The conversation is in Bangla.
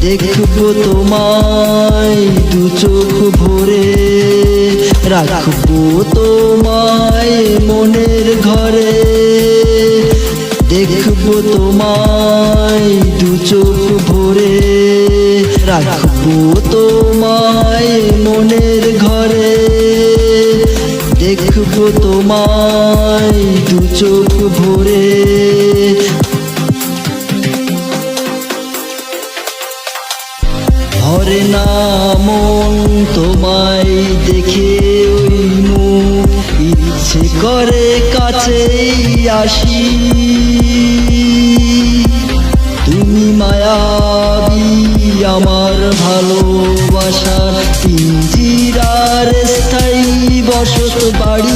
দেখবো তোমায় দু চোখ ভরে, রাখবো তোমায় মনের ঘরে। দেখবো তোমায় দু চোখ ভরে, রাখবো তোমায় মনের ঘরে। দেখবো তোমায় দু চোখ ভরে। ধরে না মন তোমায় দেখে ওই মুখ, ইচ্ছে করে কাছেই আসি। তুমি মায়াবী আমার ভালোবাসার পিঞ্জিরার স্থায়ী বসত বাড়ি।